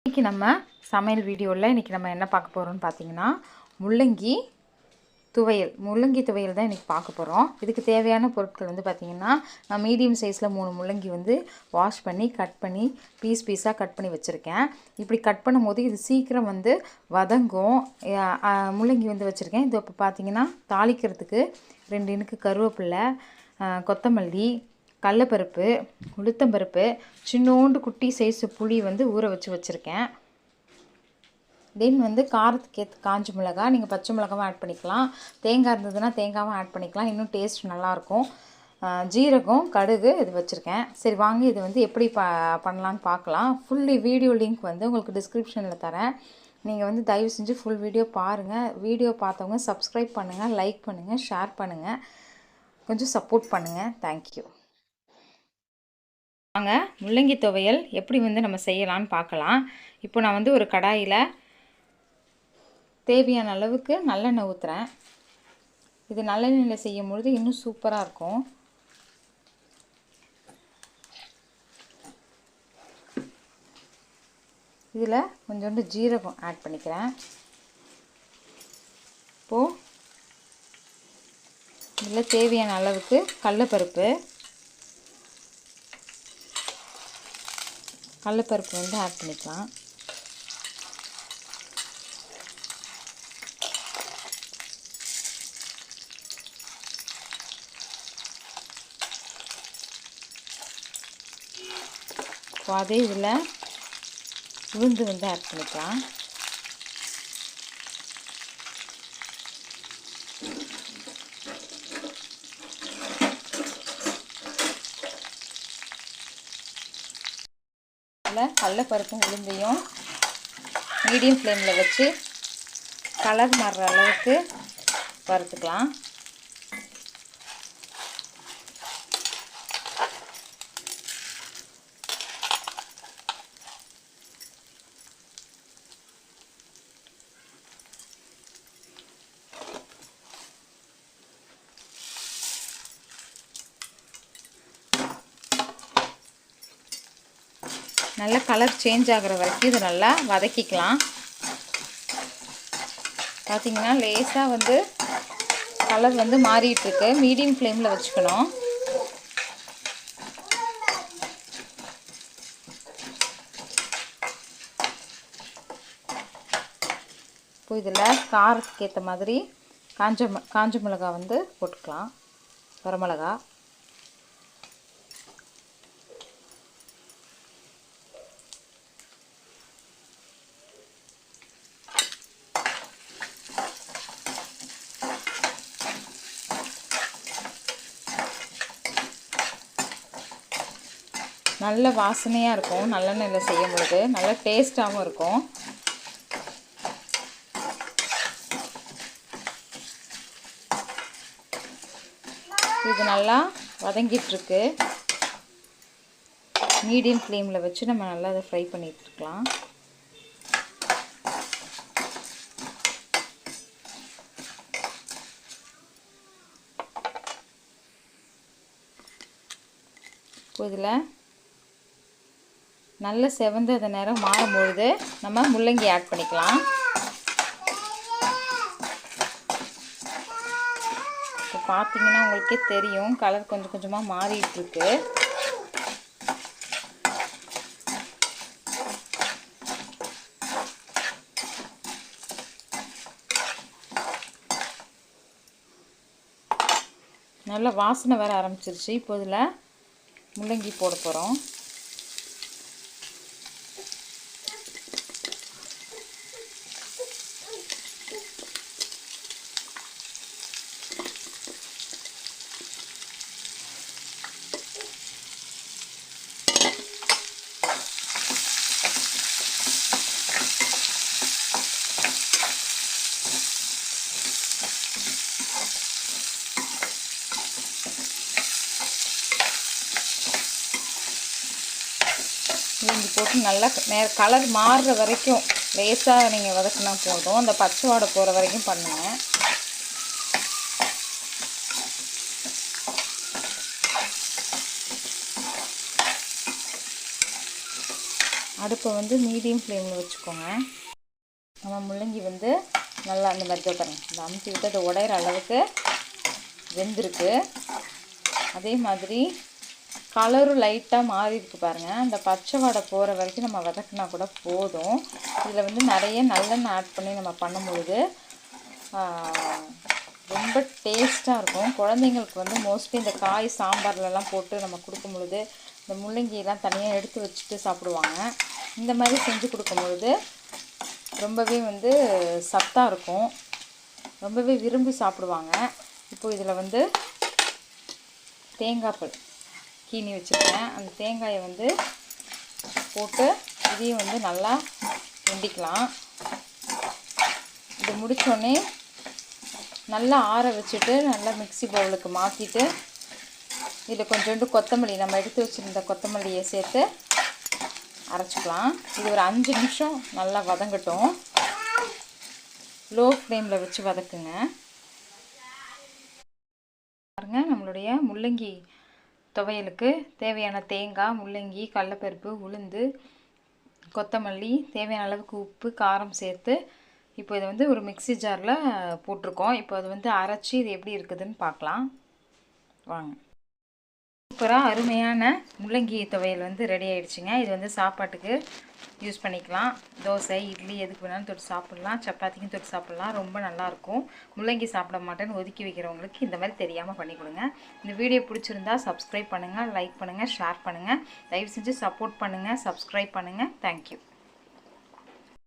இன்றைக்கி நம்ம சமையல் வீடியோவில் இன்றைக்கி நம்ம என்ன பார்க்க போகிறோம்னு பார்த்தீங்கன்னா முள்ளங்கி துவையல் தான் இன்றைக்கி பார்க்க போகிறோம். இதுக்கு தேவையான பொருட்கள் வந்து பார்த்திங்கன்னா நான் மீடியம் சைஸில் 3 முள்ளங்கி வந்து வாஷ் பண்ணி கட் பண்ணி பீஸாக கட் பண்ணி வச்சுருக்கேன். இப்படி கட் பண்ணும்போது இது சீக்கிரம் வந்து வதங்கும். முள்ளங்கி வந்து வச்சுருக்கேன். இது இப்போ பார்த்திங்கன்னா தாளிக்கிறதுக்கு 2 இனுக்கு கருவேப்பிலை, கொத்தமல்லி, கடலப்பருப்பு, உளுத்தம்பருப்பு, சின்னோண்டு குட்டி சைஸு புளி வந்து ஊற வச்சுருக்கேன். தென் வந்து காரத்துக்கு ஏற்ற காஞ்ச மிளகா, நீங்கள் பச்சை மிளகாவும் ஆட் பண்ணிக்கலாம். தேங்காய் இருந்ததுன்னா தேங்காவும் ஆட் பண்ணிக்கலாம், இன்னும் டேஸ்ட் நல்லாயிருக்கும். ஜீரகம், கடுகு இது வச்சுருக்கேன். சரி வாங்க இது வந்து எப்படி பண்ணலான்னு பார்க்கலாம். ஃபுல்லி வீடியோ லிங்க் வந்து உங்களுக்கு டிஸ்கிரிப்ஷனில் தரேன். நீங்கள் வந்து தயவு செஞ்சு ஃபுல் வீடியோ பாருங்கள். வீடியோ பார்த்தவங்க சப்ஸ்கிரைப் பண்ணுங்கள், லைக் பண்ணுங்கள், ஷேர் பண்ணுங்கள், கொஞ்சம் சப்போர்ட் பண்ணுங்கள். தேங்க்யூ. வாங்க முள்ளங்கி துவையல் எப்படி வந்து நம்ம செய்யலான்னு பார்க்கலாம். இப்போ நான் வந்து ஒரு கடாயில் தேவையான அளவுக்கு நல்லெண்ணெய் ஊற்றுறேன். இது நல்லெண்ணெயில் செய்யும் பொழுது இன்னும் சூப்பராக இருக்கும். இதில் கொஞ்சோண்டு ஜீரகம் ஆட் பண்ணிக்கிறேன். இப்போது இதில் தேவையான அளவுக்கு கடலப்பருப்பு வந்து ஆட் பண்ணிக்கலாம். இப்போ அதே இதில் உளுந்து வந்து ஆட் பண்ணிக்கலாம். இதில் கடலப்பருப்பும் உளுந்தையும் மீடியம் ஃப்ளேமில் வச்சு கலர் மாறுற அளவுக்கு வறுத்துக்கலாம். நல்லா கலர் சேஞ்ச் ஆகிற வரைக்கும் இதை நல்லா வதக்கிக்கலாம். பார்த்திங்கன்னா லேசாக வந்து கலர் வந்து மாறிட்டுருக்கு. மீடியம் ஃப்ளேமில் வச்சுக்கணும். இப்போ இதில் காரத்துக்கு ஏற்ற மாதிரி காஞ்ச மிளகா வந்து போட்டுக்கலாம். வரமிளகா, நல்ல வாசனையாக இருக்கும். நல்லெண்ணெயில் செய்யும் பொழுது நல்ல டேஸ்ட்டாகவும் இருக்கும். இது நல்லா வதங்கிட்டுருக்கு. மீடியம் ஃப்ளேமில் வச்சு நம்ம நல்லா அதை ஃப்ரை பண்ணிட்டுருக்கலாம். இப்போ இதில் நல்ல செவந்த அந்த நேரம் மாறும்பொழுது நம்ம முள்ளங்கி ஆட் பண்ணிக்கலாம். இப்போ பார்த்தீங்கன்னா உங்களுக்கே தெரியும் கலர் கொஞ்சம் கொஞ்சமாக மாறிட்டுருக்கு. நல்ல வாசனை வர ஆரம்பிச்சிருச்சு. இப்போ இதில் முள்ளங்கி போட போகிறோம். இஞ்சி போட்டு நல்லா கலர் மாறுற வரைக்கும் லேசாக நீங்கள் வதக்கினா போதும். அந்த பச்சை வாடை போகிற வரைக்கும் பண்ணுங்கள். அடுப்பை வந்து மீடியம் ஃப்ளேமில் வச்சுக்கோங்க. நம்ம முள்ளங்கி வந்து நல்லா அந்த மாதிரி தான் பாருங்கள், இந்த அமுத்தி விட்டு அதை உடையிற அளவுக்கு வெந்திருக்கு. அதே மாதிரி கலரும் லைட்டாக மாறி இருக்கு பாருங்கள். அந்த பச்சை வாடை போகிற வரைக்கும் நம்ம வதக்கினா கூட போதும். இதில் வந்து நிறைய நல்லெண்ணெய் ஆட் பண்ணி நம்ம பண்ணும்பொழுது ரொம்ப டேஸ்ட்டாக இருக்கும். குழந்தைங்களுக்கு வந்து மோஸ்ட்லி இந்த காய் சாம்பார்லலாம் போட்டு நம்ம கொடுக்கும் பொழுது இந்த முள்ளங்கியெல்லாம் தனியாக எடுத்து வச்சுட்டு சாப்பிடுவாங்க. இந்த மாதிரி செஞ்சு கொடுக்கும் பொழுது ரொம்பவே வந்து சத்தாக இருக்கும், ரொம்பவே விரும்பி சாப்பிடுவாங்க. இப்போது இதில் வந்து தேங்காய் பால் கீனி வச்சுருக்கேன். அந்த தேங்காயை வந்து போட்டு இதையும் வந்து நல்லா கிண்டிக்கலாம். இது முடித்தோடனே நல்லா ஆற வச்சுட்டு நல்லா மிக்ஸி பவுலுக்கு மாற்றிட்டு இதில் கொஞ்சோண்டு கொத்தமல்லி, நம்ம எடுத்து வச்சுருந்த கொத்தமல்லியை சேர்த்து அரைச்சிக்கலாம். இது ஒரு 5 நிமிஷம் நல்லா வதங்கட்டும். லோ ஃப்ளேமில் வச்சு வதக்குங்க. பாருங்கள், நம்மளுடைய முள்ளங்கி துவையலுக்கு தேவையான தேங்காய், முள்ளங்கி, கடலைப்பருப்பு, உளுந்து, கொத்தமல்லி, தேவையான அளவுக்கு உப்பு, காரம் சேர்த்து இப்போ இதை வந்து ஒரு மிக்ஸி ஜாரில் போட்டிருக்கோம். இப்போ அது வந்து அரைச்சி இது எப்படி இருக்குதுன்னு பார்க்கலாம் வாங்க. சூப்பராக அருமையான முள்ளங்கி துவையல் வந்து ரெடி ஆகிடுச்சிங்க. இது வந்து சாப்பாட்டுக்கு யூஸ் பண்ணிக்கலாம். தோசை, இட்லி எதுக்கு வேணாலும் தொட்டு சாப்பிட்லாம், சப்பாத்திக்கும் தொட்டு சாப்பிட்லாம். ரொம்ப நல்லாயிருக்கும். முள்ளங்கி சாப்பிட மாட்டேன்னு ஒதுக்கி வைக்கிறவங்களுக்கு இந்த மாதிரி தெரியாமல் பண்ணி கொடுங்க. இந்த வீடியோ பிடிச்சிருந்தா சப்ஸ்கிரைப் பண்ணுங்கள், லைக் பண்ணுங்கள், ஷேர் பண்ணுங்கள். தயவு செஞ்சு சப்போர்ட் பண்ணுங்கள், சப்ஸ்கிரைப் பண்ணுங்கள். தேங்க்யூ.